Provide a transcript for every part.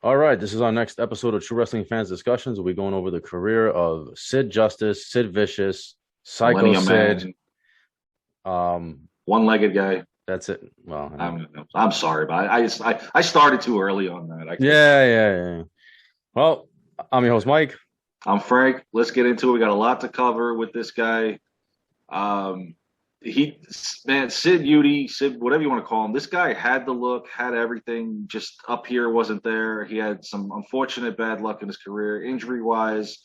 All right, this is our next episode of True Wrestling Fans Discussions. We'll be going over the career of Sid Justice, Sid Vicious, Psycho Millennium Sid. Man, Um, one-legged guy. that's it. Well, I mean, I'm sorry, but I started too early on that. I can't. yeah. Well, I'm your host, Mike. I'm Frank. Let's get into it. We got a lot to cover with this guy. Um, he, man, Sid Udy, Sid, whatever you want to call him. This guy had the look, had everything. Just up here wasn't there. He had some unfortunate bad luck in his career, injury-wise,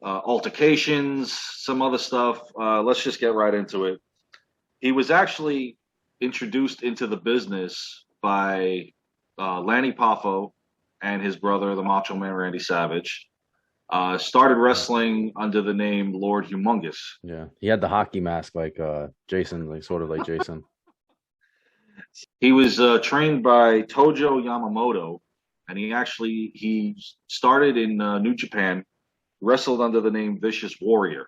altercations, some other stuff. Let's just get right into it. He was actually introduced into the business by Lanny Poffo and his brother, the Macho Man Randy Savage. Started wrestling under the name Lord Humongous. Yeah, he had the hockey mask like Jason, like sort of like Jason. He was trained by Tojo Yamamoto, and he started in New Japan, wrestled under the name Vicious Warrior,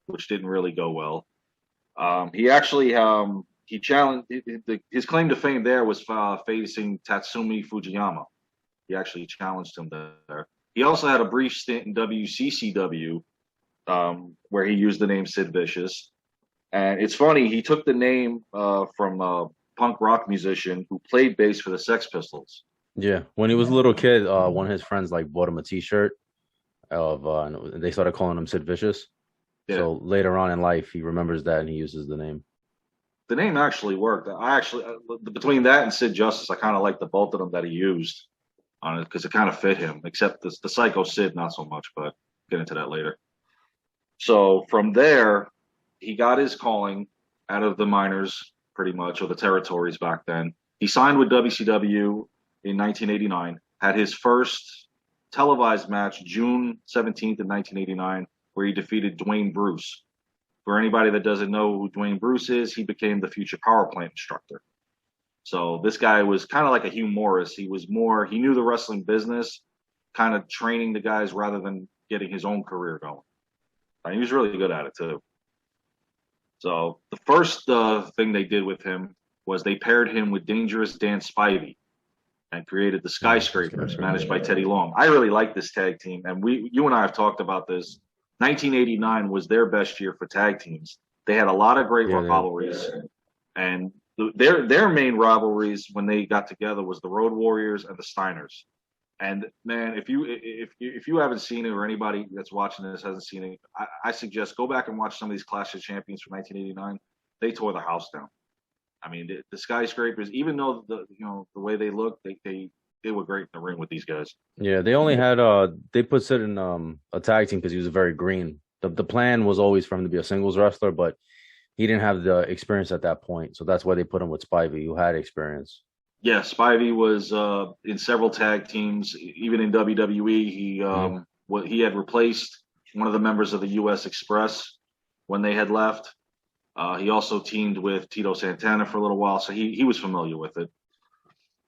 which didn't really go well. He challenged his claim to fame there was facing Tatsumi Fujiyama. He actually challenged him there. He also had a brief stint in WCCW where he used the name Sid Vicious. And it's funny, he took the name from a punk rock musician who played bass for the Sex Pistols. Yeah, when he was a little kid, one of his friends like bought him a T-shirt of, and they started calling him Sid Vicious. Yeah, So later on in life, he remembers that and he uses the name. the name actually worked. Between that and Sid Justice, I kind of like the both of them that he used on it because it kind of fit him, except the Psycho Sid, not so much, but get into that later. So from there, he got his calling out of the minors, pretty much, or the territories back then. He signed with WCW in 1989, had his first televised match June 17th of 1989, where he defeated Dwayne Bruce. For anybody that doesn't know who Dwayne Bruce is, he became the future power plant instructor. So this guy was kind of like a Hugh Morris. He knew the wrestling business, kind of training the guys rather than getting his own career going. And he was really good at it too. So the first thing they did with him was they paired him with Dangerous Dan Spivey and created the Skyscrapers, managed by Teddy Long. I really like this tag team, and you and I have talked about this. 1989 was their best year for tag teams. They had a lot of great rivalries, and their main rivalries when they got together was the Road Warriors and the Steiners. And man, if you haven't seen it or anybody that's watching this hasn't seen it, I suggest go back and watch some of these Clash of Champions from 1989. They tore the house down. I mean, the Skyscrapers, even though the way they looked, they were great in the ring with these guys. Yeah, they only had they put Sid in a tag team because he was very green. The plan was always for him to be a singles wrestler, but he didn't have the experience at that point. So that's why they put him with Spivey, who had experience. Yeah, Spivey was in several tag teams, even in WWE. He had replaced one of the members of the U.S. Express when they had left. He also teamed with Tito Santana for a little while, so he was familiar with it.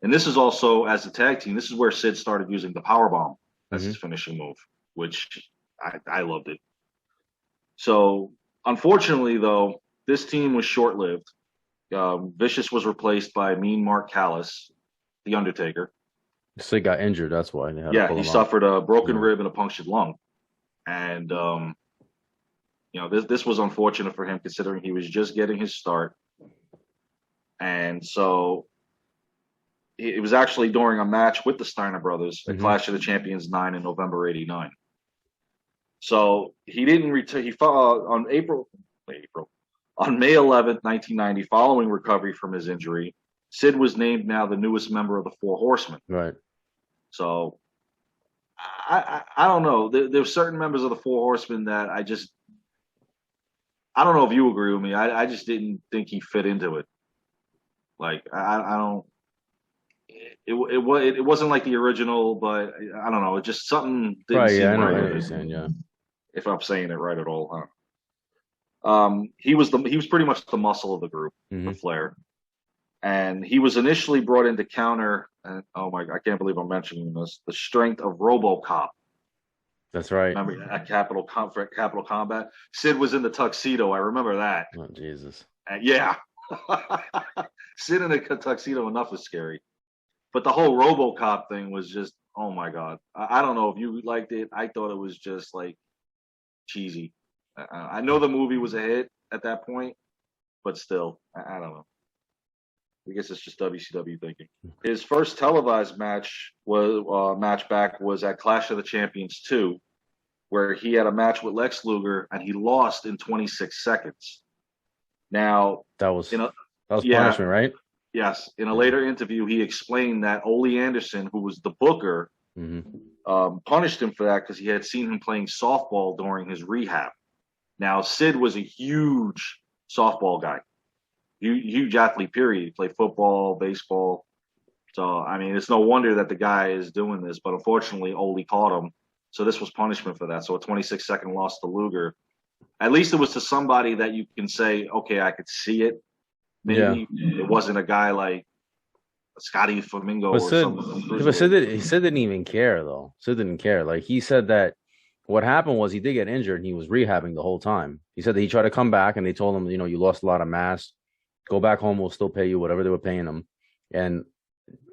And this is also, as a tag team, this is where Sid started using the powerbomb as his finishing move, which I loved it. So, unfortunately, though, this team was short-lived. Vicious was replaced by Mean Mark Callis, The Undertaker. Sid got injured, that's why they had to Yeah, pull he him out. suffered a broken rib and a punctured lung. And, this was unfortunate for him considering he was just getting his start. And so it was actually during a match with the Steiner brothers at Clash of the Champions 9 in November 89. So he didn't return. He fought on May 11th, 1990, following recovery from his injury. Sid was named now the newest member of the Four Horsemen. Right. So I don't know. There's certain members of the Four Horsemen that I don't know if you agree with me. I just didn't think he fit into it. Like I don't. It wasn't like the original, but I don't know. It just something didn't seem I know right. what you're saying. Yeah. If I'm saying it right at all, huh? He was pretty much the muscle of the group, the Flair, and he was initially brought in to counter. And oh my, I can't believe I'm mentioning this. The strength of RoboCop. That's right. Remember at Capital Combat? Sid was in the tuxedo. I remember that. Oh Jesus. And yeah, Sid in a tuxedo enough is scary. But the whole RoboCop thing was just, oh my god. I don't know if you liked it. I thought it was just like cheesy. I know the movie was a hit at that point, but still, I don't know. I guess it's just WCW thinking. His first televised match back was at Clash of the Champions 2, where he had a match with Lex Luger and he lost in 26 seconds. Now, That was you know, that was yeah, punishment, right? yes. In a later interview, he explained that Ole Anderson, who was the booker, punished him for that because he had seen him playing softball during his rehab. Now, Sid was a huge softball guy, huge athlete, period. He played football, baseball. So, I mean, it's no wonder that the guy is doing this, but unfortunately, Ole caught him. So this was punishment for that. So a 26-second loss to Luger. At least it was to somebody that you can say, okay, I could see it. Maybe it wasn't a guy like Scotty Flamingo But or Sid, something. but Sid didn't even care though. Sid didn't care. Like he said that what happened was he did get injured and he was rehabbing the whole time. He said that he tried to come back and they told him, you lost a lot of mass. Go back home, we'll still pay you whatever they were paying him. And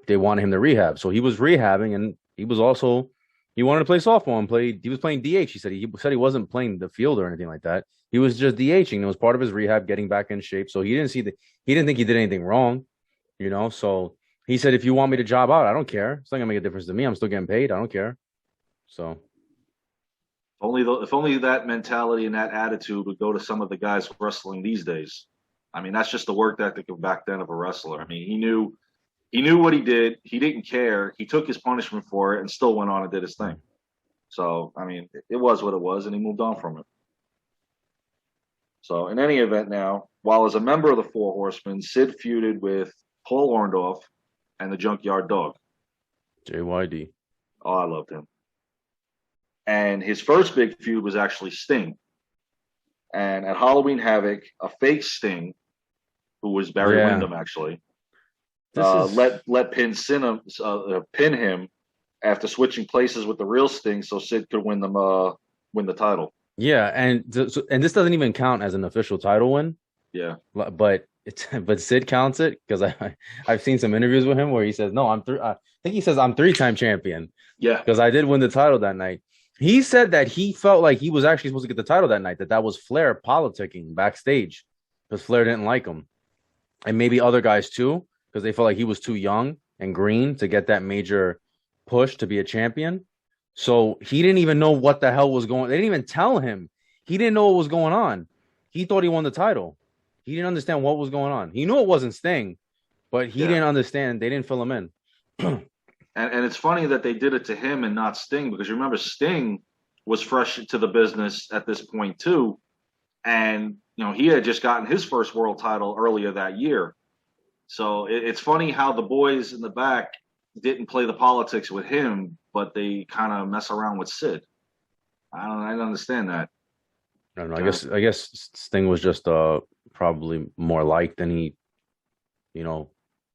they wanted him to rehab. So he was rehabbing and he wanted to play softball and he was playing DH. He said he wasn't playing the field or anything like that. He was just DHing. It was part of his rehab, getting back in shape. So he didn't think he did anything wrong, So he said, if you want me to job out, I don't care. It's not gonna make a difference to me. I'm still getting paid. I don't care. So If only that mentality and that attitude would go to some of the guys wrestling these days. I mean, that's just the work ethic of back then of a wrestler. I mean, he knew what he did. He didn't care. He took his punishment for it and still went on and did his thing. So, I mean, it was what it was, and he moved on from it. So, in any event now, while as a member of the Four Horsemen, Sid feuded with Paul Orndorff and the Junkyard Dog. JYD. Oh, I loved him. And his first big feud was actually Sting. And at Halloween Havoc, a fake Sting, who was Barry Windham actually, let pin him after switching places with the real Sting, so Sid could win the title. Yeah, and this doesn't even count as an official title win. Yeah, but Sid counts it because I've seen some interviews with him where he says, "No, I think he says I'm 3-time champion." Yeah, because I did win the title that night. He said that he felt like he was actually supposed to get the title that night. That was Flair politicking backstage because Flair didn't like him, and maybe other guys too because they felt like he was too young and green to get that major push to be a champion. So he didn't even know what the hell was going. They didn't even tell him. He didn't know what was going on. He thought he won the title. He didn't understand what was going on. He knew it wasn't Sting, but he didn't understand. They didn't fill him in. And it's funny that they did it to him and not Sting, because you remember Sting was fresh to the business at this point too. And, he had just gotten his first world title earlier that year. So it's funny how the boys in the back didn't play the politics with him, but they kind of mess around with Sid. I don't understand that. I don't know. I guess Sting was just probably more liked than he,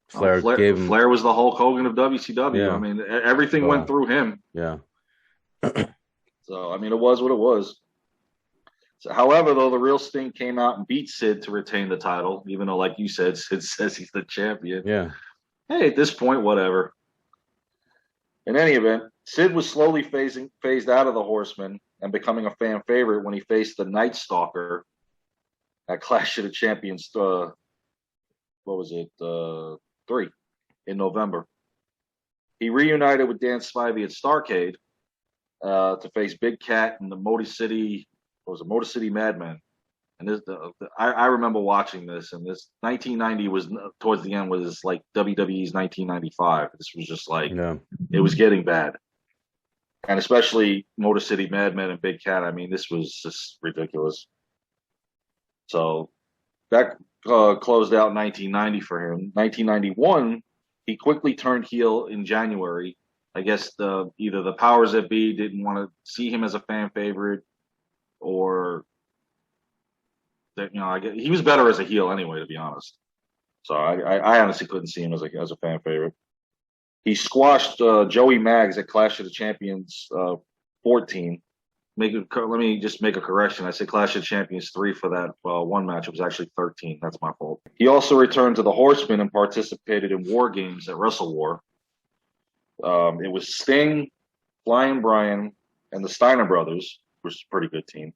Flair gave him. Flair was the Hulk Hogan of WCW. Yeah. I mean, everything went through him. Yeah. So, I mean, it was what it was. So, however, though, the real Sting came out and beat Sid to retain the title, even though, like you said, Sid says he's the champion. Yeah. Hey, at this point, whatever. In any event, Sid was slowly phased out of the Horsemen and becoming a fan favorite when he faced the Night Stalker at Clash of the Champions. 3 in November. He reunited with Dan Spivey at Starrcade to face Big Cat and the Motor City Madman. And I remember watching this, and this 1990 was towards the end was like WWE's 1995. This was just like it was getting bad, and especially Motor City Madman and Big Cat. I mean, this was just ridiculous. So that closed out 1990 for him. 1991, he quickly turned heel in January. I guess either the powers that be didn't want to see him as a fan favorite, or that he was better as a heel anyway, to be honest. So I honestly couldn't see him as a fan favorite. He squashed Joey Maggs at Clash of the Champions 14. Let me just make a correction. I said Clash of Champions 3 for that one match. It was actually 13. That's my fault. He also returned to the Horsemen and participated in War Games at Wrestle War. It was Sting, Flying Brian, and the Steiner brothers, which is a pretty good team,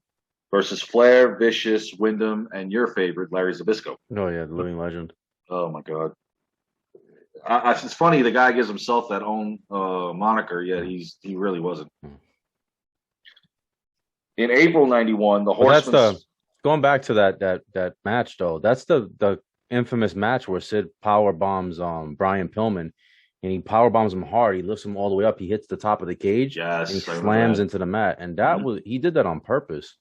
versus Flair, Vicious, Wyndham, and your favorite, Larry Zbyszko. Oh yeah, the living legend. Oh my God. It's funny the guy gives himself that own moniker, yet he really wasn't. In April '91, the But that's Horsemen. going back to that match though. That's the infamous match where Sid power bombs Brian Pillman, and he power bombs him hard. He lifts him all the way up. He hits the top of the cage, and he Yes, I remember slams that. into the mat. And that was he did that on purpose.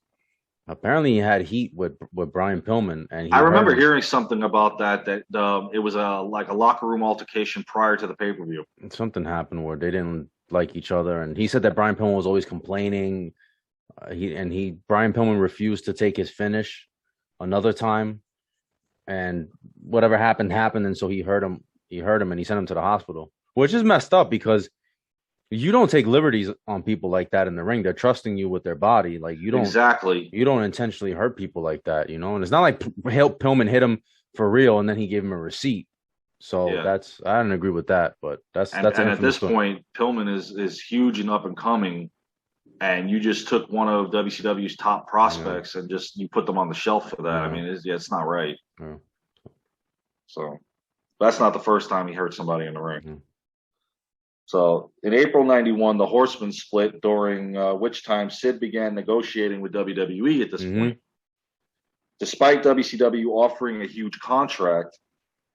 Apparently, he had heat with Brian Pillman, and he I hurt remember him. hearing something about that it was like a locker room altercation prior to the pay per view. Something happened where they didn't like each other, and he said that Brian Pillman was always complaining. Brian Pillman refused to take his finish another time, and whatever happened, and so he hurt him. He hurt him, and he sent him to the hospital, which is messed up because you don't take liberties on people like that in the ring. They're trusting you with their body. Like Exactly. you don't intentionally hurt people like that, you know. And it's not like Pillman hit him for real, and then he gave him a receipt. So Yeah. I don't agree with that, but that's And an at this infamous. point, Pillman is huge and up and coming, and you just took one of WCW's top prospects and just you put them on the shelf for that. Yeah. I mean, it's not right. Yeah. So that's not the first time he hurt somebody in the ring. Yeah. So in April '91, the Horsemen split, during which time Sid began negotiating with WWE at this point. Despite WCW offering a huge contract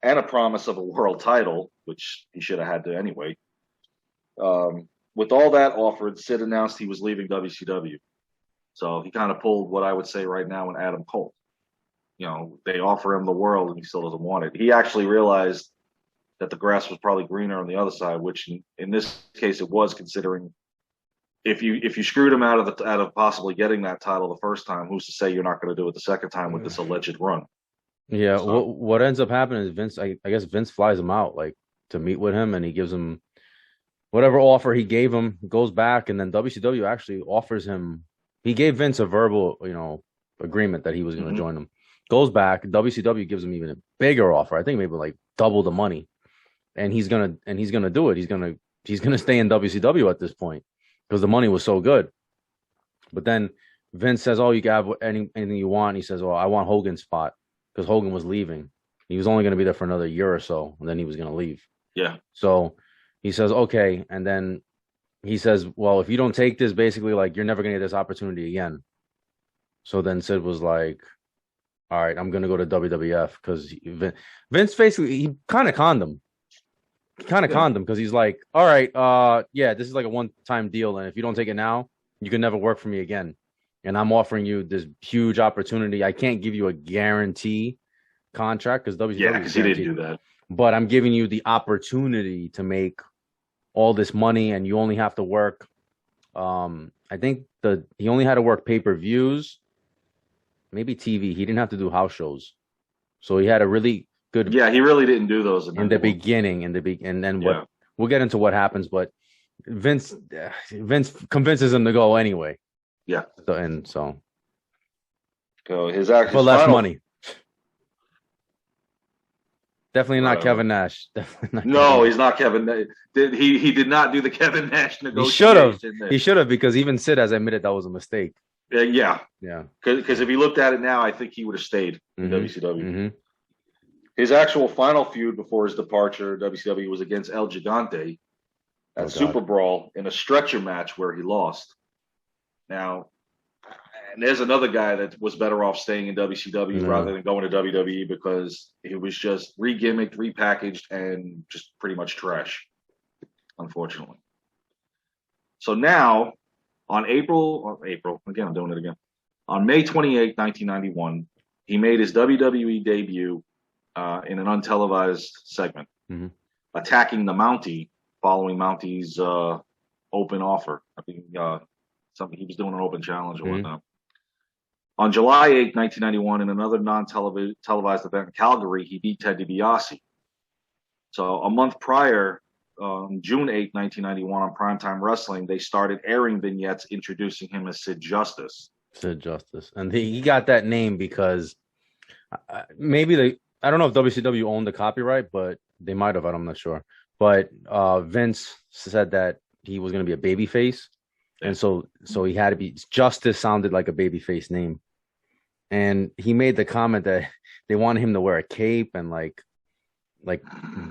and a promise of a world title, which he should have had to anyway, with all that offered, Sid announced he was leaving WCW. So he kind of pulled what I would say right now an Adam Cole. You know, they offer him the world and he still doesn't want it. He actually realized that the grass was probably greener on the other side, which in this case it was, considering if you screwed him out of possibly getting that title the first time, who's to say you're not going to do it the second time with this alleged run? Yeah, So, what ends up happening is Vince. I guess Vince flies him out like to meet with him, and he gives him whatever offer he gave him. Goes back, and then WCW actually offers him. He gave Vince a verbal, agreement that he was going to join him. Goes back, WCW gives him even a bigger offer. I think maybe like double the money, and he's gonna do it. He's gonna stay in WCW at this point because the money was so good. But then Vince says, "Oh, you can have anything you want." He says, "Well, I want Hogan's spot." Because Hogan was leaving. He was only going to be there for another year or so, and then he was going to leave. yeah. So he says, okay. And then he says, well, if you don't take this, basically, like, you're never going to get this opportunity again. So then Sid was like, all right, I'm going to go to WWF because Vince basically, he kind of conned him. Because he's like, all right, yeah, this is like a one-time deal. And if you don't take it now, you can never work for me again. And I'm offering you this huge opportunity. I can't give you a guarantee contract because WCW. Yeah, because he didn't do that. But I'm giving you the opportunity to make all this money, and you only have to work. I think he only had to work pay-per-views, maybe TV. He didn't have to do house shows, so he had a really good. Yeah, he really didn't do those in the beginning. And then what? We'll get into what happens, but Vince convinces him to go anyway. Yeah. So his actual for less money. Definitely not Kevin Nash. He's not Kevin Nash. He did not do the Kevin Nash negotiation. He should have because even Sid has admitted that was a mistake. Yeah. Yeah. Because if he looked at it now, I think he would have stayed in WCW. Mm-hmm. His actual final feud before his departure, WCW, was against El Gigante at Super Brawl in a stretcher match where he lost. Now, and there's another guy that was better off staying in WCW rather than going to WWE because it was just re-gimmicked, repackaged, and just pretty much trash, unfortunately. So now, on again, I'm doing it again. On May 28, 1991, he made his WWE debut in an untelevised segment, attacking the Mountie following Mountie's open offer. I think he was doing an open challenge or whatnot. On July 8, 1991, in another non-televised event in Calgary, he beat Ted DiBiase. So a month prior, June 8, 1991, on Primetime Wrestling, they started airing vignettes introducing him as Sid Justice. Sid Justice. And he got that name because maybe I don't know if WCW owned the copyright, but they might have. I'm not sure. but Vince said that he was going to be a baby face, and so he had to be Justice sounded like a baby face name, and he made the comment that they wanted him to wear a cape and like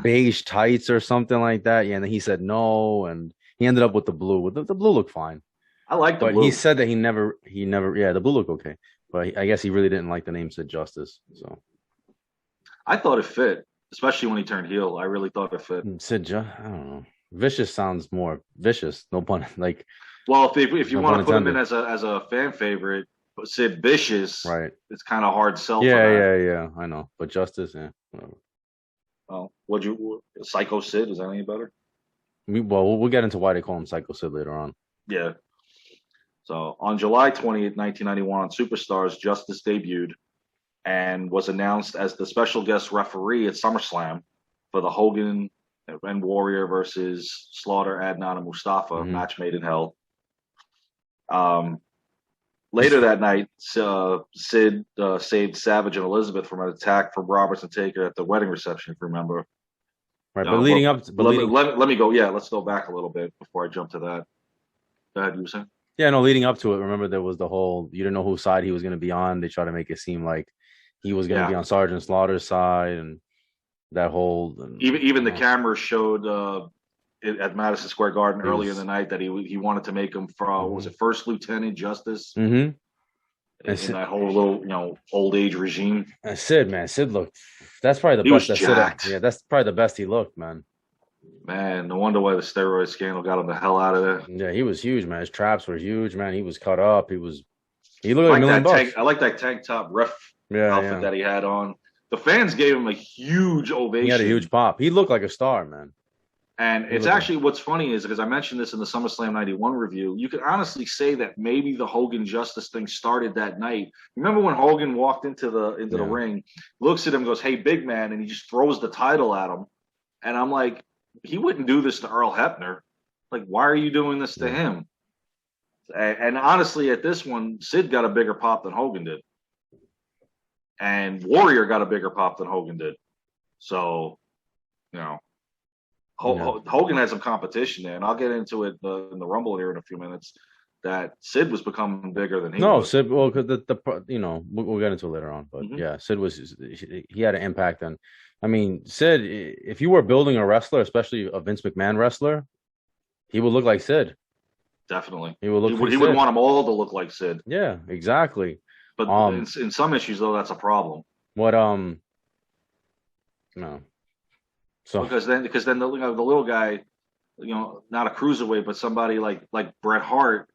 beige tights or something like that. Yeah, and then he said no, and he ended up with the blue. The blue looked fine, I like the but blue. he said that he never, yeah, the blue looked okay, but I guess he really didn't like the name Sid Justice. So I thought it fit, especially when he turned heel. I really thought it fit. I don't know. Vicious sounds more vicious. No pun. Like, Well, if you no want pun to put him in intended. as a fan favorite, but Sid Vicious, Right. it's kind of hard sell for Yeah, that. yeah. I know, but Justice, yeah, whatever. Oh, would you Psycho Sid? Is that any better? Well, we'll get into why they call him Psycho Sid later on. Yeah. So on July 20th, 1991, on Superstars, Justice debuted and was announced as the special guest referee at SummerSlam for the Hogan and Warrior versus Slaughter, Adnan, and Mustafa Hmm. match made in hell. Um, Later that night, Sid saved Savage and Elizabeth from an attack from Roberts and Taker at the wedding reception, if you remember. Right, but leading up, but leading, Let me go. Yeah, let's go back a little bit before I jump to that. Go ahead, you were saying? yeah, no, leading up to it. Remember, there was the whole you didn't know whose side he was going to be on. They try to make it seem like he was going to Yeah. be on Sergeant Slaughter's side, and that whole Even the camera showed at Madison Square Garden earlier in the night that he wanted to make him from what was it First Lieutenant Justice Mm-hmm. in that whole little old age regime. And Sid, man, Sid looked. That's probably the He was best that jacked. Sid. Yeah, that's probably the best he looked, man. Man, no wonder why the steroid scandal got him the hell out of there. Yeah, he was huge, man. His traps were huge, man. He was cut up. He looked I like like $1 million. I like that tank top ref Yeah, outfit yeah. that he had on. The fans gave him a huge ovation. He had a huge pop. He looked like a star, man. And it's actually what's funny is because I mentioned this in the SummerSlam 91 review, you could honestly say that maybe the Hogan Justice thing started that night. Remember when Hogan walked into the ring, looks at him, goes, "Hey, big man," and he just throws the title at him. And I'm like, he wouldn't do this to Earl Hebner. Like, why are you doing this to him? And honestly, at this one, Sid got a bigger pop than Hogan did. And Warrior got a bigger pop than Hogan did. So, Hogan had some competition there, and I'll get into it in the Rumble here in a few minutes. That Sid was becoming bigger than he was. Sid. Well, because we'll get into it later on, but yeah, Sid he had an impact on. I mean, Sid, if you were building a wrestler, especially a Vince McMahon wrestler, he would look like Sid. Definitely, he would look. He would want them all to look like Sid. Yeah, exactly. But in some issues, though, that's a problem. What no. So because then the little guy, not a cruiserweight, but somebody like Bret Hart,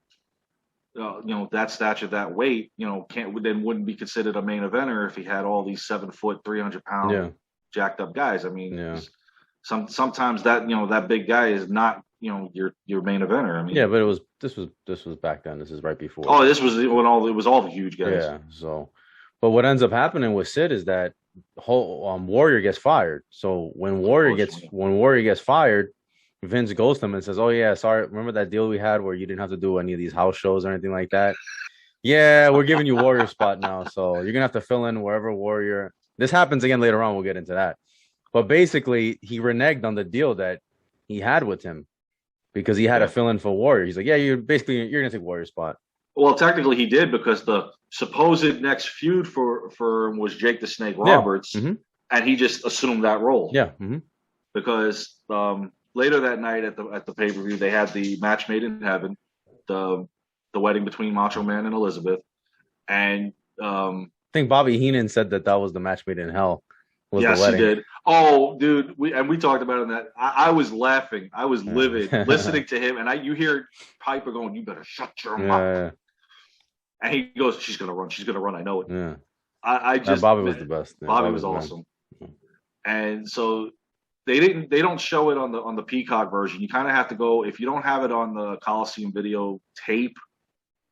that stature, that weight, wouldn't be considered a main eventer if he had all these 7 foot, 300-pound jacked up guys. I mean, sometimes that big guy is not your main eventer. I mean, yeah, but this was back then. This is right before. Oh, this was when it was all the huge guys. Yeah. So, but what ends up happening with Sid is that whole Warrior gets fired. So when Warrior gets fired, Vince goes to him and says, "Oh yeah, sorry. Remember that deal we had where you didn't have to do any of these house shows or anything like that? Yeah, we're giving you Warrior spot now, so you're gonna have to fill in wherever Warrior." This happens again later on. We'll get into that. But basically, he reneged on the deal that he had with him because he had to fill in for Warrior. He's like, "Yeah, you're gonna take Warrior spot." Well, technically he did because the supposed next feud for him was Jake the Snake Roberts, and he just assumed that role. Yeah. Because later that night at the pay-per-view, they had the match made in heaven, the wedding between Macho Man and Elizabeth, and I think Bobby Heenan said that was the match made in hell. Yes, he did. Oh, dude, we talked about it in that. I was laughing. I was livid listening to him, and you hear Piper going, "You better shut your mouth." And he goes, "She's gonna run. She's gonna run. I know it." Yeah. Bobby was the best. Yeah, Bobby was awesome. And so they don't show it on the Peacock version. You kind of have to go if you don't have it on the Coliseum video tape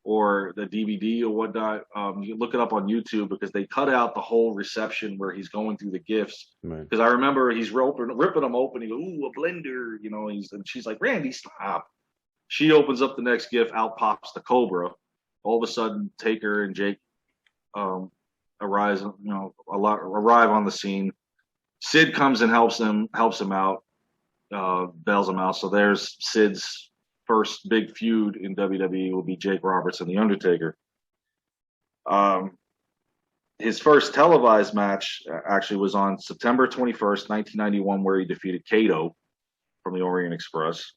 or the DVD or whatnot. You can look it up on YouTube because they cut out the whole reception where he's going through the gifts. Because I remember he's ripping them open. He goes, "Ooh, a blender," and she's like, "Randy, stop." She opens up the next gift. Out pops the Cobra. All of a sudden, Taker and Jake arrive on the scene. Sid comes and helps him out. bails him out. So there's Sid's first big feud in WWE will be Jake Roberts and The Undertaker. Um, his first televised match actually was on September 21st, 1991, where he defeated Kato from the Orient Express.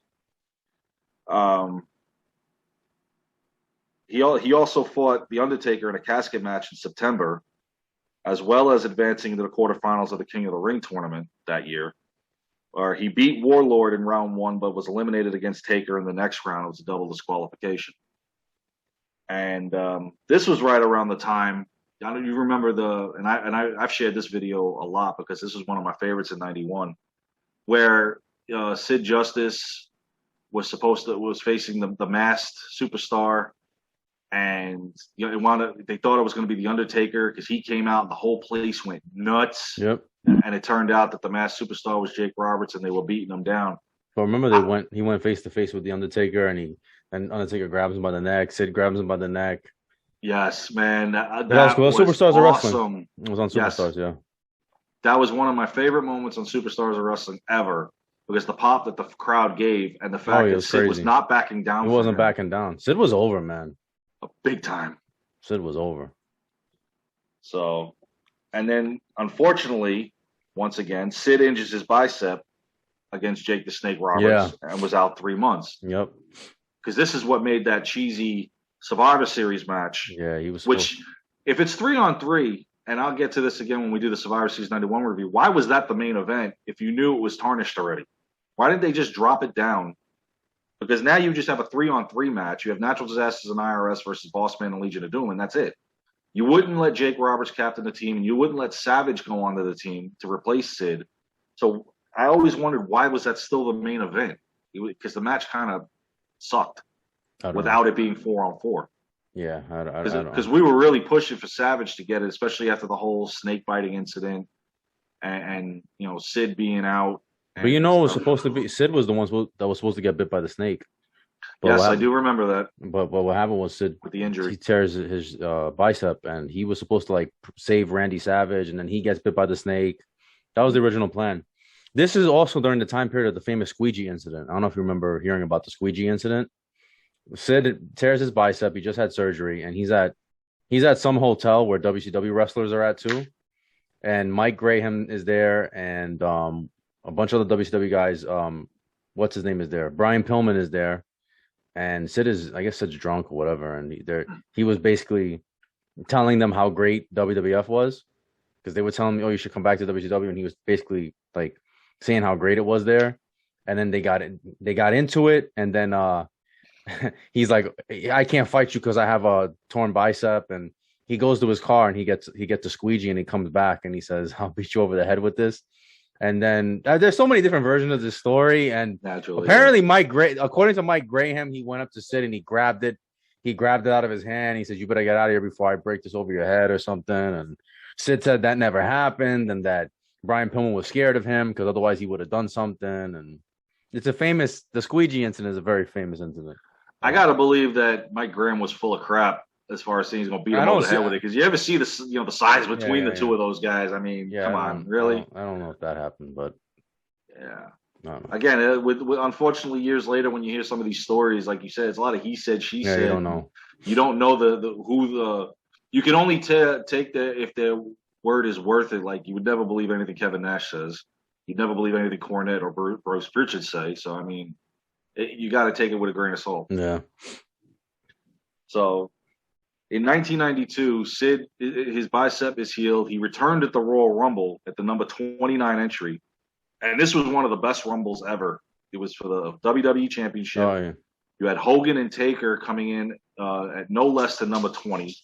He also fought The Undertaker in a casket match in September, as well as advancing into the quarterfinals of the King of the Ring tournament that year. He beat Warlord in round one, but was eliminated against Taker in the next round. It was a double disqualification. And this was right around the time. I don't you remember I've shared this video a lot because this was one of my favorites in '91, where Sid Justice was facing the masked superstar, and they thought it was going to be the Undertaker because he came out and the whole place went nuts. Yep. And it turned out that the masked superstar was Jake Roberts, and they were beating him down. But remember, he went face to face with the Undertaker, and Undertaker grabs him by the neck. Sid grabs him by the neck. Yes, man. That was cool. Superstars awesome. of Wrestling. It was on Superstars, yeah. That was one of my favorite moments on Superstars of Wrestling ever, because the pop that the crowd gave and the fact that Sid was not backing down. He wasn't backing down. Sid was over, man. Big time. Sid was over. So, and then unfortunately, once again, Sid injures his bicep against Jake the Snake Roberts and was out 3 months. Yep. Because this is what made that cheesy Survivor Series match. Yeah, he was. Which, if it's 3-on-3, and I'll get to this again when we do the Survivor Series 91 review, why was that the main event if you knew it was tarnished already? Why didn't they just drop it down? Because now you just have a 3-on-3 match. You have Natural Disasters and IRS versus Bossman and Legion of Doom, and that's it. You wouldn't let Jake Roberts captain the team, and you wouldn't let Savage go onto the team to replace Sid. So I always wondered, why was that still the main event? Because the match kind of sucked without it being 4-on-4. Yeah, because we were really pushing for Savage to get it, especially after the whole snake biting incident, and Sid being out. But it was supposed to be Sid was the one that was supposed to get bit by the snake. But yes, I do remember that. But what happened was Sid with the injury, he tears his bicep, and he was supposed to save Randy Savage, and then he gets bit by the snake. That was the original plan. This is also during the time period of the famous squeegee incident. I don't know if you remember hearing about the squeegee incident. Sid tears his bicep. He just had surgery, and he's at some hotel where WCW wrestlers are at too. And Mike Graham is there, and a bunch of the WCW guys. What's his name is there? Brian Pillman is there, and Sid's drunk or whatever. And he was basically telling them how great WWF was, because they were telling me, "Oh, you should come back to WCW," and he was basically saying how great it was there. And then they got into it, and then he's like, "I can't fight you because I have a torn bicep." And he goes to his car and he gets a squeegee, and he comes back and he says, "I'll beat you over the head with this." And then there's so many different versions of this story. And apparently according to Mike Graham, he went up to Sid and he grabbed it. He grabbed it out of his hand. He said, "You better get out of here before I break this over your head or something." And Sid said that never happened, and that Brian Pillman was scared of him because otherwise he would have done something. And the squeegee incident is a very famous incident. I got to believe that Mike Graham was full of crap as far as saying he's going to beat him over the head with it. Because you ever see the size between the two of those guys? I mean, come on, really? I don't know if that happened, but again, with unfortunately years later, when you hear some of these stories, like you said, it's a lot of he said, she said. You don't know. You don't know you can only take if their word is worth it. Like, you would never believe anything Kevin Nash says. You'd never believe anything Cornette or Bruce Pritchard say. So I mean, you got to take it with a grain of salt. Yeah. So, in 1992, Sid, his bicep is healed. He returned at the Royal Rumble at the number 29 entry. And this was one of the best Rumbles ever. It was for the WWE Championship. Oh, yeah. You had Hogan and Taker coming in at no less than number 20.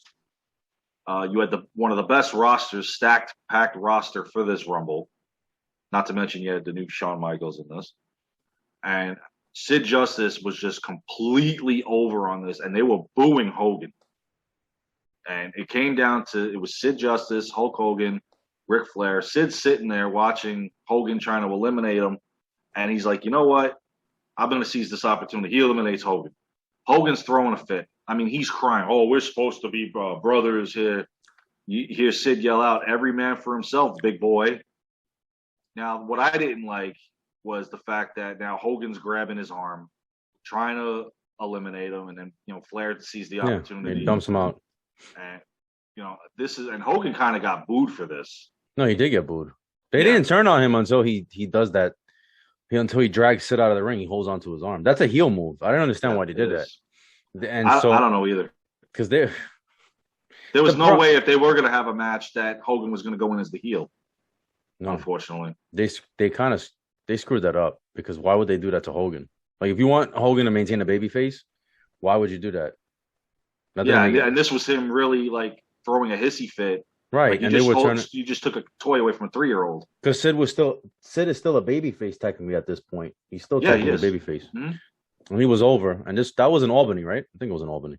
You had one of the best rosters, stacked, packed roster for this Rumble. Not to mention you had the new Shawn Michaels in this. And Sid Justice was just completely over on this, and they were booing Hogan. And it came down to, it was Sid Justice, Hulk Hogan, Ric Flair. Sid's sitting there watching Hogan trying to eliminate him. And he's like, you know what? I'm going to seize this opportunity. He eliminates Hogan. Hogan's throwing a fit. I mean, he's crying. "Oh, we're supposed to be brothers here." You hear Sid yell out, "Every man for himself, big boy." Now, what I didn't like was the fact that now Hogan's grabbing his arm, trying to eliminate him, and then Flair sees the opportunity, and dumps him out. And and Hogan kind of got booed for this. No, he did get booed. They didn't turn on him until he does that. Until he drags Sid out of the ring, he holds onto his arm. That's a heel move. I don't understand why they did that. And I don't know either. Because there was no way if they were going to have a match that Hogan was going to go in as the heel. No, unfortunately, they screwed that up, because why would they do that to Hogan? Like, if you want Hogan to maintain a babyface, why would you do that? And this was him really like throwing a hissy fit. Right, like you just took a toy away from a 3-year-old. Because Sid is still a babyface technically at this point. He's still technically a babyface. Mm-hmm. And he was over, and that was in Albany, right? I think it was in Albany.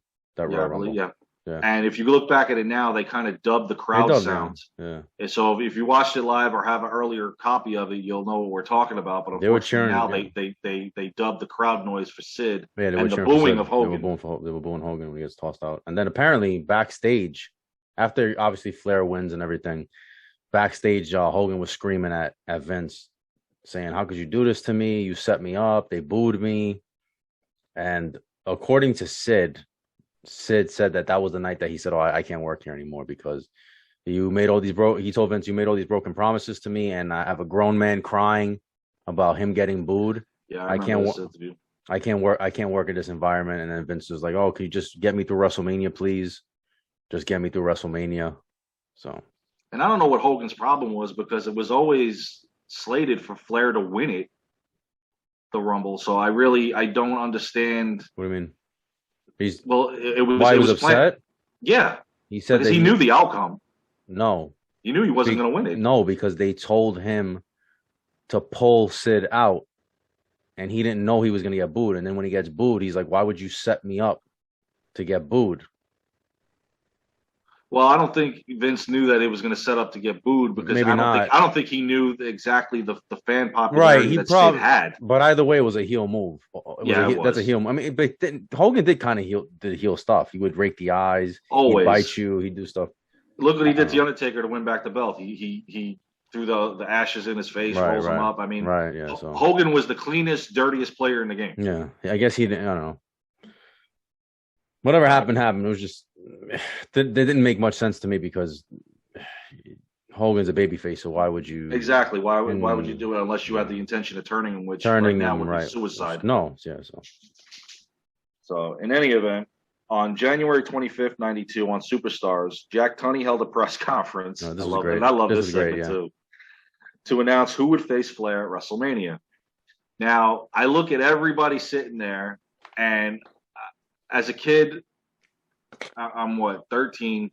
Yeah. And if you look back at it now, they kind of dubbed the crowd sounds. Yeah. And so if you watched it live or have an earlier copy of it, you'll know what we're talking about. But unfortunately, now they dubbed the crowd noise for Sid and the booing of Hogan. They were booing Hogan when he gets tossed out. And then apparently backstage, after obviously Flair wins and everything, backstage Hogan was screaming at Vince, saying, "How could you do this to me? You set me up. They booed me." And according to Sid said that was the night that he said, "Oh, I can't work here anymore because you made all these he told Vince, "You made all these broken promises to me, and I have a grown man crying about him getting booed. Yeah, I can't work in this environment." And then Vince was like, "Oh, can you just get me through WrestleMania, please? Just get me through WrestleMania." So, and I don't know what Hogan's problem was, because it was always slated for Flair to win it, the Rumble. So I don't understand. What do you mean? It was upset. Planned. Yeah, he said because he knew the outcome. No, he knew he wasn't going to win it. No, because they told him to pull Sid out, and he didn't know he was going to get booed. And then when he gets booed, he's like, "Why would you set me up to get booed?" Well, I don't think Vince knew that it was going to set up to get booed, because I don't think he knew exactly the fan popularity that Sid had. But either way, it was a heel move. That's a heel. I mean, but Hogan did kind of heel stuff. He would rake the eyes, always he'd bite you, he'd do stuff. Look what he did to the Undertaker to win back the belt. He threw the ashes in his face, rolls him up. I mean, Hogan was the cleanest, dirtiest player in the game. Yeah, I guess he didn't. I don't know. Whatever happened. It was just they didn't make much sense to me, because Hogan's a babyface. So why would you? Exactly. Why would you do it unless you had the intention of turning him? Which right now would be suicide. No. Yeah. So in any event, on January 25th, 92, on Superstars, Jack Tunney held a press conference. I love this segment too, to announce who would face Flair at WrestleMania. Now, I look at everybody sitting there, and as a kid, I'm 13.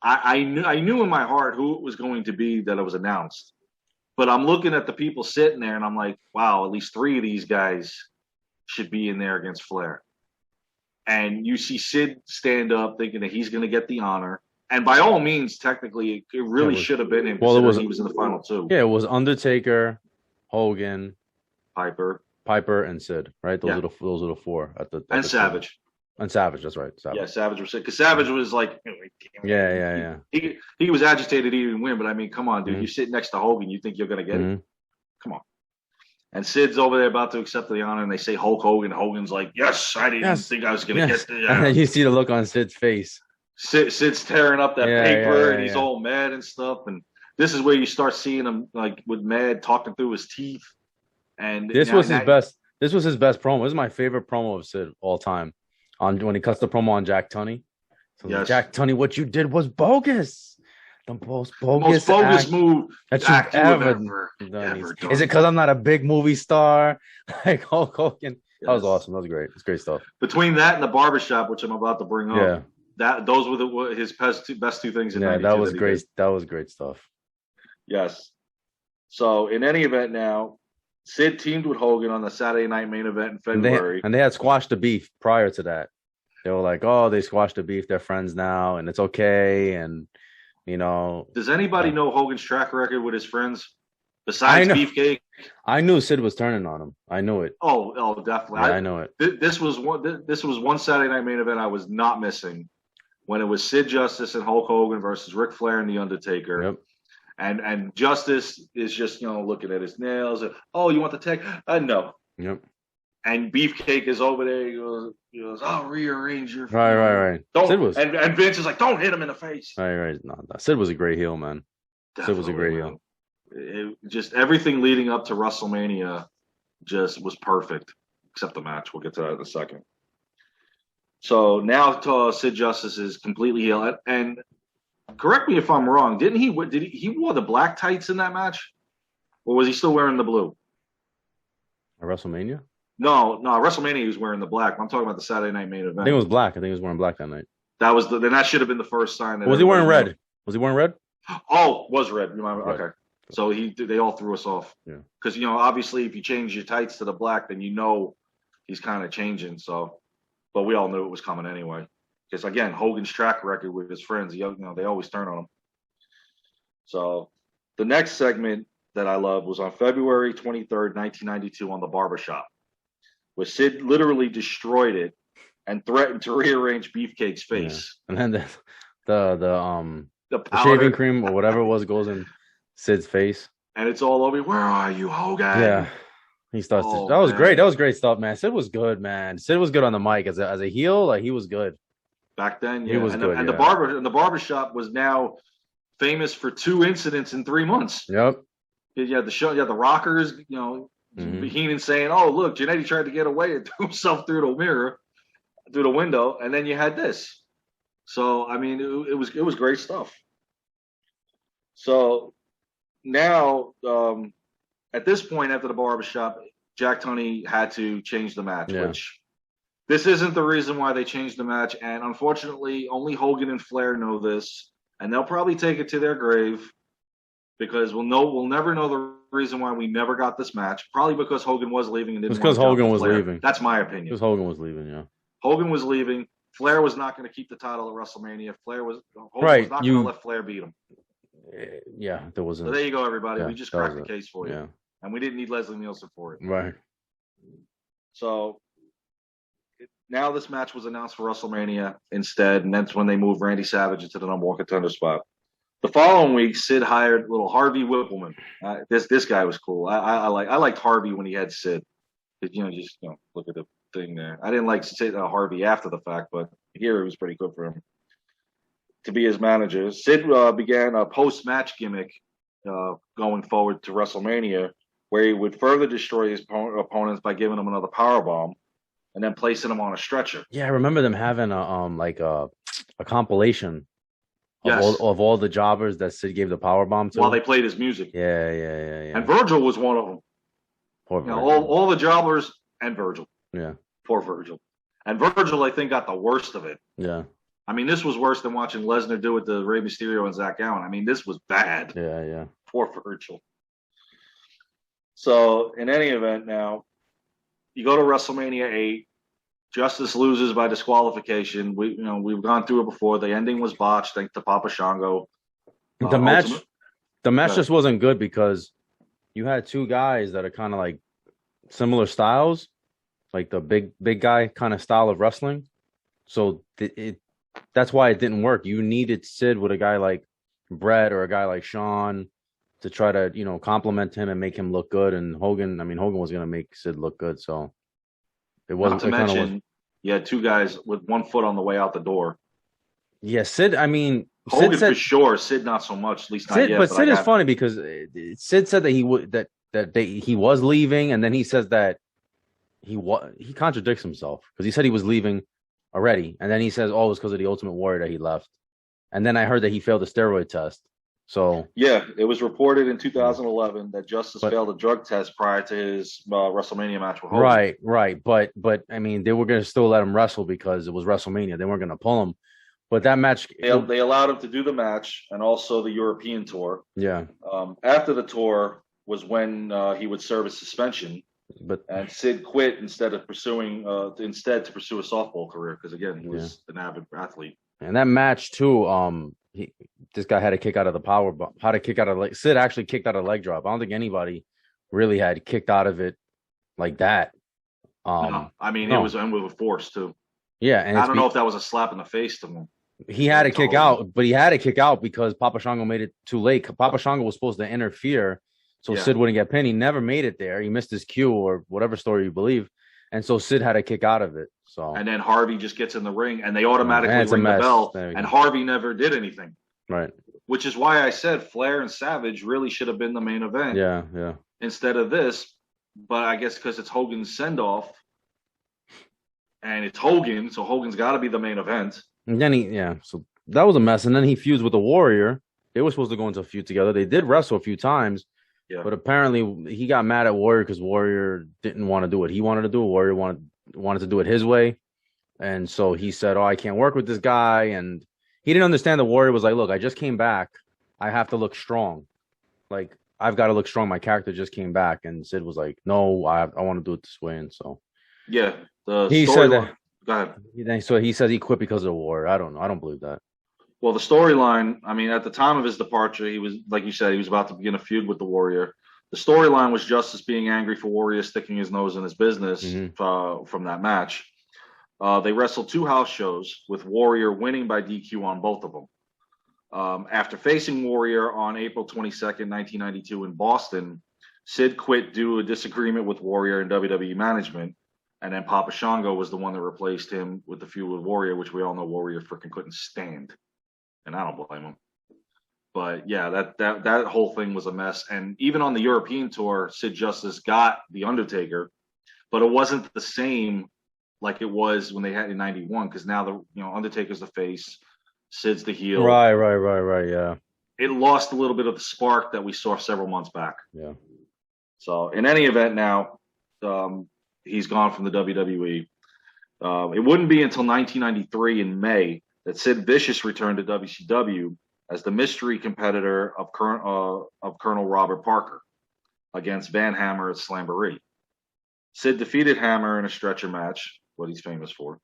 I knew in my heart who it was going to be that it was announced. But I'm looking at the people sitting there, and I'm like, wow, at least 3 of these guys should be in there against Flair. And you see Sid stand up thinking that he's going to get the honor. And by all means, technically, it really should have been him. Well, he was in the final 2. Yeah, it was Undertaker, Hogan, Piper, and Sid, right? Those are the 4 at the Savage. And Savage, that's right. Savage. Yeah, Savage was sick, because Savage was like, yeah. He was agitated he didn't win, but I mean, come on, dude, you sit next to Hogan, you think you're gonna get it? Come on. And Sid's over there about to accept the honor, and they say Hulk Hogan. Hogan's like, "Yes, I didn't think I was gonna get the." And then you see the look on Sid's face. Sid's tearing up that paper, and he's all mad and stuff. And this is where you start seeing him like with mad, talking through his teeth. And this was his best. This was his best promo. This is my favorite promo of Sid all time. When he cuts the promo on Jack Tunney. So Jack Tunney, what you did was bogus. The most bogus move that you've ever done. Is it because I'm not a big movie star like Hulk Hogan? That was awesome. That was great. It's great stuff. Between that and the barbershop, which I'm about to bring up, those were his best 2 things. That was great. That was great stuff. Yes. So in any event, now Sid teamed with Hogan on the Saturday Night Main Event in February, and they had squashed the beef prior to that. They were like, "Oh, they squashed the beef. They're friends now, and it's okay." And does anybody know Hogan's track record with his friends besides Beefcake? I knew Sid was turning on him. I knew it. Oh, definitely. Yeah, I know it. This was one Saturday Night Main Event I was not missing, when it was Sid Justice and Hulk Hogan versus Ric Flair and The Undertaker. Yep. And Justice is just looking at his nails. Oh, you want the tech? No. Yep. And Beefcake is over there. He goes, I'll rearrange your. Right. Don't. Sid was, and Vince is like, don't hit him in the face. Right. No, Sid was a great heel, man. Definitely, Sid was a great heel. Just everything leading up to WrestleMania just was perfect, except the match. We'll get to that in a second. So now Sid Justice is completely heel. And correct me if I'm wrong. Didn't he? He wore the black tights in that match, or was he still wearing the blue? At WrestleMania? No. WrestleMania he was wearing the black. I'm talking about the Saturday Night Main Event. I think it was black. I think he was wearing black that night. Then that should have been the first sign. Was he wearing red? Was he wearing red? Oh, was red. Right. Okay. So they all threw us off. Yeah. Because obviously if you change your tights to the black, then he's kind of changing. So, but we all knew it was coming anyway. Because again, Hogan's track record with his friends, they always turn on him. So, the next segment that I loved was on February 23rd, 1992, on the Barbershop, where Sid literally destroyed it and threatened to rearrange Beefcake's face. Yeah. And then the shaving cream or whatever it was goes in Sid's face. And it's all over. Where are you, Hogan? Yeah. He starts that was great. That was great stuff, man. Sid was good, man. Sid was good on the mic as a heel. Like, he was good. Back then, yeah. He was good. And the barbershop was now famous for 2 incidents in 3 months. Yep. You had the Rockers, Heenan saying, "Oh, look, Jannetty tried to get away and threw himself through the window," and then you had this. So I mean, it was great stuff. So now, at this point, after the barbershop, Jack Tunney had to change the match, which this isn't the reason why they changed the match, and unfortunately, only Hogan and Flair know this, and they'll probably take it to their grave. Because we'll never know the reason why we never got this match. Probably because Hogan was leaving and didn't. It's because Hogan was leaving. That's my opinion. Because Hogan was leaving, yeah. Hogan was leaving. Flair was not going to keep the title at WrestleMania. Hogan was not going to let Flair beat him. Yeah, there was. So there you go, everybody. Yeah, we just cracked the case for you, yeah. And we didn't need Leslie Nielsen for it. Right. So now this match was announced for WrestleMania instead, and that's when they moved Randy Savage into the number 1 contender spot. The following week, Sid hired little Harvey Whippleman. This guy was cool. I liked Harvey when he had Sid. Just look at the thing there. I didn't like Sid Harvey after the fact, but here it was pretty good for him to be his manager. Sid began a post-match gimmick going forward to WrestleMania, where he would further destroy his opponents by giving them another powerbomb and then placing them on a stretcher. Yeah, I remember them having a compilation. Yes. Of all the jobbers that Sid gave the power bomb to. While they played his music. Yeah. And Virgil was one of them. Poor Virgil. All the jobbers and Virgil. Yeah. Poor Virgil. And Virgil, I think, got the worst of it. Yeah. I mean, this was worse than watching Lesnar do it to Rey Mysterio and Zach Allen. I mean, this was bad. Yeah. Poor Virgil. So, in any event now, you go to WrestleMania 8. Justice loses by disqualification. We've gone through it before. The ending was botched thanks to Papa Shango. The match just wasn't good because you had 2 guys that are kind of like similar styles, like the big guy kind of style of wrestling. So that's why it didn't work. You needed Sid with a guy like Brett or a guy like Shawn to try to complement him and make him look good. And Hogan was going to make Sid look good, so. It wasn't. Not to mention, you had 2 guys with 1 foot on the way out the door. Yeah, Sid. I mean, Hogan Sid said, for sure. Sid not so much. At least not yet. But Sid is funny because Sid said that he would he was leaving, and then he says that he contradicts himself because he said he was leaving already, and then he says, "Oh, it was because of the Ultimate Warrior that he left." And then I heard that he failed the steroid test. So yeah, it was reported in 2011 that Justice failed a drug test prior to his WrestleMania match with Hogan. Right. But I mean, they were going to still let him wrestle because it was WrestleMania. They weren't going to pull him. But that match, they allowed him to do the match and also the European tour. Yeah. After the tour was when he would serve a suspension. And Sid quit instead to pursue a softball career because again he was an avid athlete. And that match too, this guy had a kick out of the power bomb. Sid actually kicked out a leg drop. I don't think anybody really had kicked out of it like that. No. I mean, it was with force too. Yeah, and I don't know if that was a slap in the face to him. he had to kick out, but he had to kick out because Papa Shango made it too late. Papa Shango was supposed to interfere so Sid wouldn't get pinned. He never made it there. He missed his cue or whatever story you believe. And so Sid had to kick out of it. So and then Harvey just gets in the ring and they automatically ring the bell. And Harvey never did anything. Right. Which is why I said Flair and Savage really should have been the main event. Yeah, yeah. Instead of this. But I guess because it's Hogan's send-off. And it's Hogan, so Hogan's got to be the main event. And then so that was a mess. And then he fused with the Warrior. They were supposed to go into a feud together. They did wrestle a few times, but apparently he got mad at Warrior because Warrior didn't want to do what he wanted to do. Warrior wanted to do it his way. And so he said, I can't work with this guy. And he didn't understand the Warrior was like, look, I just came back. I have to look strong. Like, I've got to look strong. My character just came back. And Sid was like, no, I want to do it this way. And so. Yeah. He said that. Go ahead. So he says he quit because of the war. I don't know. I don't believe that. Well, the storyline, I mean, at the time of his departure, he was, like you said, he was about to begin a feud with the Warrior. The storyline was Justice being angry for Warrior sticking his nose in his business from that match. They wrestled 2 house shows with Warrior winning by DQ on both of them. After facing Warrior on April 22nd, 1992 in Boston, Sid quit due to a disagreement with Warrior and WWE management. And then Papa Shango was the one that replaced him with the feud with Warrior, which we all know Warrior freaking couldn't stand. And I don't blame him. But yeah, that whole thing was a mess. And even on the European tour, Sid Justice got The Undertaker, but it wasn't the same like it was when they had in 91, because now Undertaker's the face, Sid's the heel. Right, yeah. It lost a little bit of the spark that we saw several months back. Yeah. So in any event now, he's gone from the WWE. It wouldn't be until 1993 in May that Sid Vicious returned to WCW as the mystery competitor of Colonel Robert Parker against Van Hammer at Slamboree. Sid defeated Hammer in a stretcher match, what he's famous for.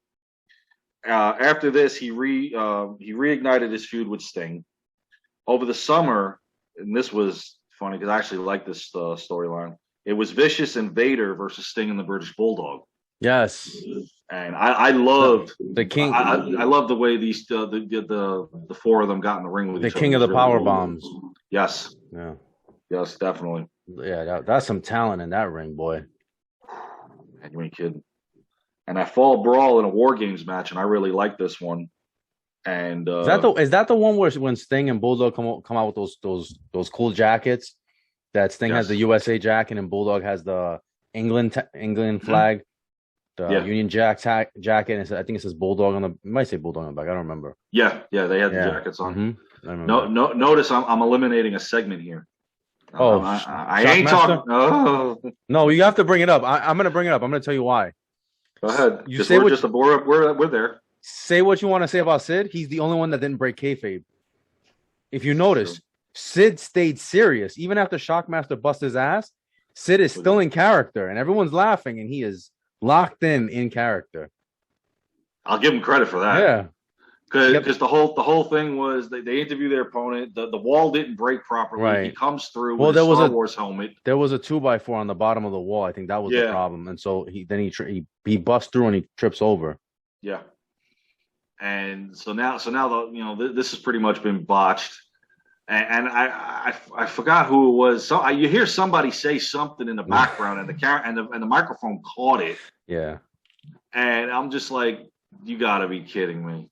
After this, he reignited his feud with Sting. Over the summer, and this was funny because I actually like this storyline. It was Vicious and Vader versus Sting and the British Bulldog. Yes, and I loved the King. I love the way these the 4 of them got in the ring with the King of the Power Bombs. Yes. Yeah. Yes, definitely. Yeah, that's some talent in that ring, boy. And you ain't kidding. And I Fall Brawl in a War Games match, and I really like this one. And is that the one where when Sting and Bulldog come out with those cool jackets? That Sting has the USA jacket and Bulldog has the England flag, the Union Jack jacket. And I think it says Bulldog on the. It might say Bulldog on the back. I don't remember. Yeah, they had the jackets on. Mm-hmm. Notice I'm eliminating a segment here. I ain't talking. Oh. No, you have to bring it up. I'm going to bring it up. I'm going to tell you why. Go ahead. We're there. Say what you want to say about Sid. He's the only one that didn't break kayfabe. If you notice, Sid stayed serious even after Shockmaster busted his ass. Sid is still in character, and everyone's laughing, and he is locked in character. I'll give him credit for that. Yeah, because the whole thing was they interview their opponent. The wall didn't break properly. Right. He comes through with a Star Wars helmet. There was a 2x4 on the bottom of the wall. I think that was the problem, and so he busts through and he trips over. Yeah, and so now this has pretty much been botched. And I forgot who it was. So you hear somebody say something in the background, and the microphone caught it. Yeah. And I'm just like, you got to be kidding me.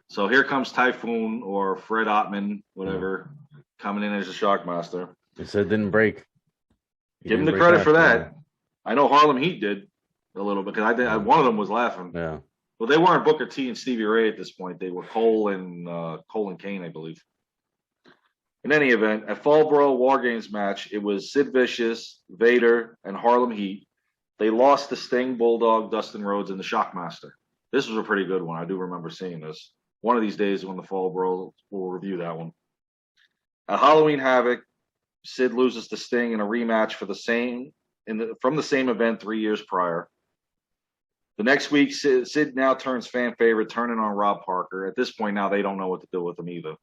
So here comes Typhoon or Fred Ottman, whatever, coming in as a Shockmaster. He said it didn't break. Give him the credit for that. Yeah. I know Harlem Heat did a little bit because one of them was laughing. Yeah. Well, they weren't Booker T and Stevie Ray at this point. They were Cole and Kane, I believe. In any event, at Fall Brawl War Games match, it was Sid Vicious, Vader, and Harlem Heat. They lost to Sting, Bulldog, Dustin Rhodes, and the Shockmaster. This was a pretty good one. I do remember seeing this. One of these days when the Fall Brawl, we'll review that one. At Halloween Havoc, Sid loses to Sting in a rematch from the same event 3 years prior. The next week, Sid now turns fan favorite, turning on Rob Parker. At this point now, they don't know what to do with him either.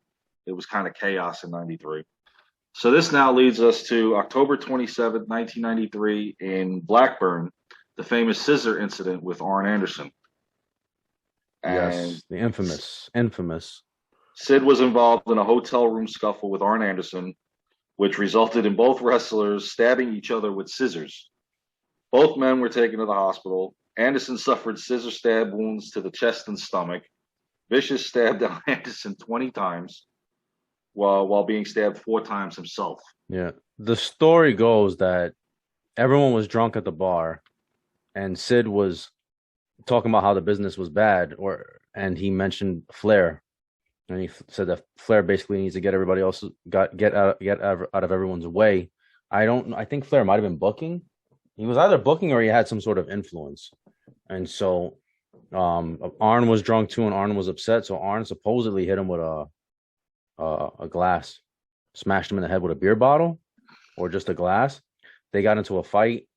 It was kind of chaos in 93. So this now leads us to October 27th, 1993 in Blackburn, the famous scissor incident with Arn Anderson. And Yes, the infamous. Sid was involved in a hotel room scuffle with Arn Anderson, which resulted in both wrestlers stabbing each other with scissors. Both men were taken to the hospital. Anderson suffered scissor stab wounds to the chest and stomach. Vicious stabbed Anderson 20 times while being stabbed 4 times himself. Yeah. The story goes that everyone was drunk at the bar and Sid was talking about how the business was bad, and he mentioned Flair. And he said that Flair basically needs to get everybody else get out of everyone's way. I think Flair might have been booking. He was either booking or he had some sort of influence. And so Arn was drunk too, and Arn was upset. So Arn supposedly hit him with a glass, smashed him in the head with a beer bottle or just a glass. They got into a fight.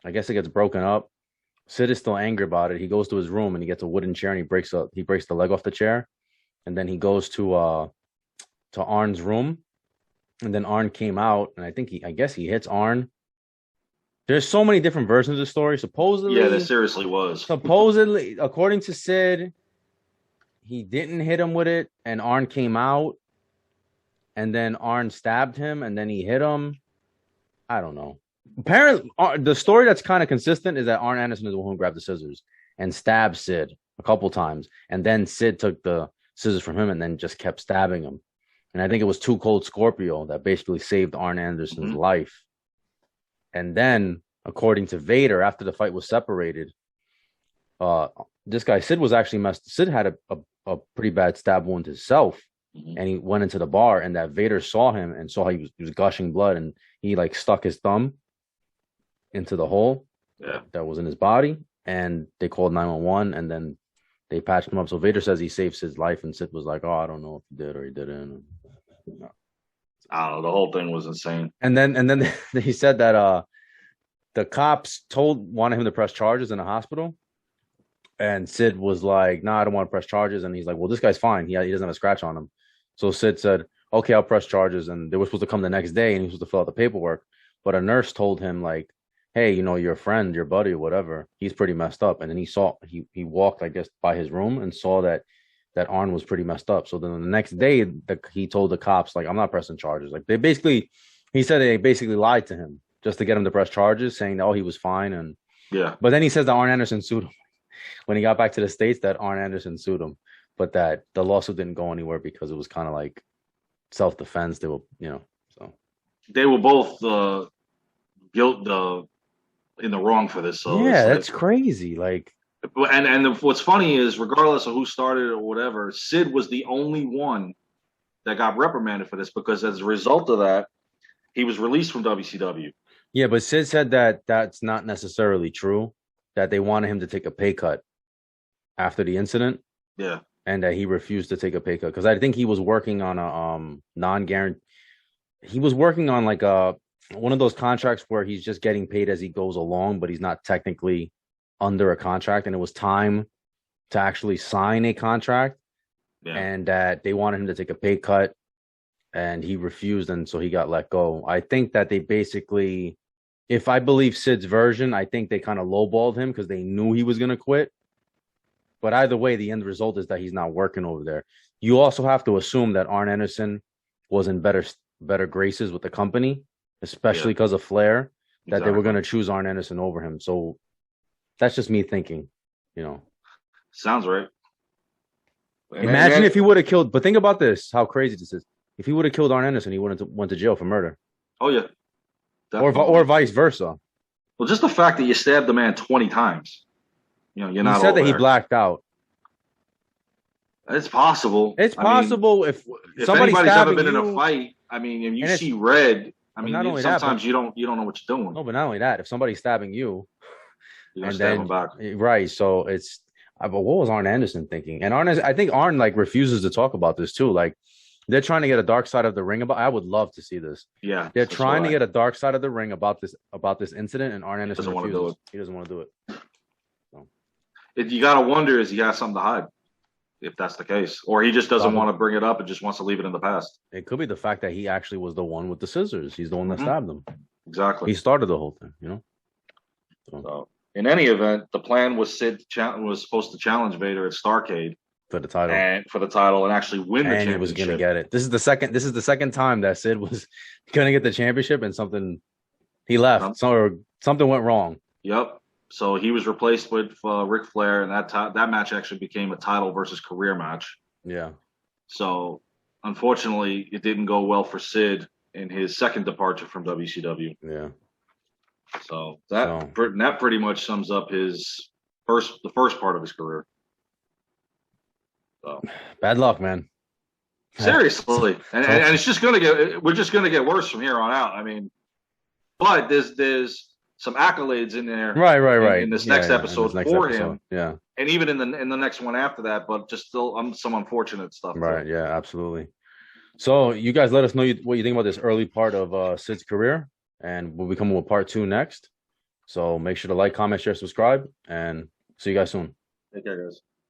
I guess it gets broken up. Sid is still angry about it. He goes to his room and he gets a wooden chair and he breaks the leg off the chair. And then he goes to Arn's room. And then Arn came out, and I guess he hits Arn. There's so many different versions of the story. Supposedly, yeah, there seriously was. Supposedly, according to Sid, he didn't hit him with it, and Arn came out, and then Arn stabbed him, and then he hit him. I don't know. Apparently, the story that's kind of consistent is that Arn Anderson is the one who grabbed the scissors and stabbed Sid a couple times, and then Sid took the scissors from him and then just kept stabbing him. And I think it was Too Cold Scorpio that basically saved Arn Anderson's life. And then, according to Vader, after the fight was separated, this guy Sid was actually messed. Sid had a pretty bad stab wound himself, and he went into the bar, and that Vader saw him and saw he was gushing blood, and he like stuck his thumb into the hole that was in his body, and they called 911, and then they patched him up. So Vader says he saved Sid's life, and Sid was like, "Oh, I don't know if he did or he didn't." I don't know. The whole thing was insane. And then he said that the cops wanted him to press charges in the hospital, and Sid was like, "No, I don't want to press charges." And he's like, "Well, this guy's fine. He doesn't have a scratch on him." So Sid said, "Okay, I'll press charges." And they were supposed to come the next day, and he was supposed to fill out the paperwork. But a nurse told him like, "Hey, your friend, your buddy, or whatever, he's pretty messed up." And then he walked, I guess, by his room and saw that Arn was pretty messed up. So then the next day, he told the cops, like, "I'm not pressing charges." Like he said they basically lied to him just to get him to press charges, saying that, he was fine. And but then he says that Arn Anderson sued him when he got back to the States, that Arn Anderson sued him, but that the lawsuit didn't go anywhere because it was kind of like self-defense. They were, so they were both in the wrong for this. So yeah, that's crazy. Like, and what's funny is, regardless of who started it or whatever, Sid was the only one that got reprimanded for this, because as a result of that, he was released from WCW. Yeah, but Sid said that that's not necessarily true, that they wanted him to take a pay cut after the incident. Yeah. And that he refused to take a pay cut because I think he was working on a non-guarantee. He was working on like one of those contracts where he's just getting paid as he goes along, but he's not technically under a contract. And it was time to actually sign a contract, and that they wanted him to take a pay cut, and he refused, and so he got let go. I think that they basically, if I believe Sid's version, I think they kind of lowballed him because they knew he was going to quit. But either way, the end result is that he's not working over there. You also have to assume that Arn Anderson was in better graces with the company, especially because of Flair, that they were going to choose Arn Anderson over him. So that's just me thinking, Sounds right. Imagine if he would have killed, but think about this, how crazy this is. If he would have killed Arn Anderson, he went to jail for murder. Oh, yeah. Or vice versa. Well, just the fact that you stabbed the man 20 times. You're not. He said that he blacked out. It's possible. It's possible if anybody's ever been in a fight. I mean, and you see red. I mean, sometimes you don't know what you're doing. No, but not only that, if somebody's stabbing you, you're gonna stab him back. Right. So it's. But what was Arn Anderson thinking? And I think Arn refuses to talk about this too. Like, they're trying to get a dark side of the ring about. I would love to see this. Yeah, they're trying to get a dark side of the ring about this incident, and Arn Anderson doesn't refuses. Want to do it. He doesn't want to do it. So. You gotta wonder, is he got something to hide? If that's the case, or he just doesn't want to bring it up and just wants to leave it in the past. It could be the fact that he actually was the one with the scissors. He's the one that stabbed them. Exactly. He started the whole thing, So in any event, the plan was was supposed to challenge Vader at Starrcade for the title and for the title and actually win the and he championship. was going to get it. This is the second time that Sid was going to get the championship, and he left. Something went wrong. Yep. So he was replaced with Ric Flair, and that match actually became a title versus career match. Yeah. So unfortunately, it didn't go well for Sid in his second departure from WCW. Yeah. So that pretty much sums up the first part of his career. So bad luck, man. Seriously, and it's just we're just gonna get worse from here on out. I mean, but there's some accolades in there, right. In this next episode for him, yeah, and even in the next one after that. But just still, some unfortunate stuff. Right? Too. Yeah, absolutely. So you guys let us know what you think about this early part of Sid's career, and we'll be coming with part 2 next. So make sure to like, comment, share, subscribe, and see you guys soon. Take care, guys.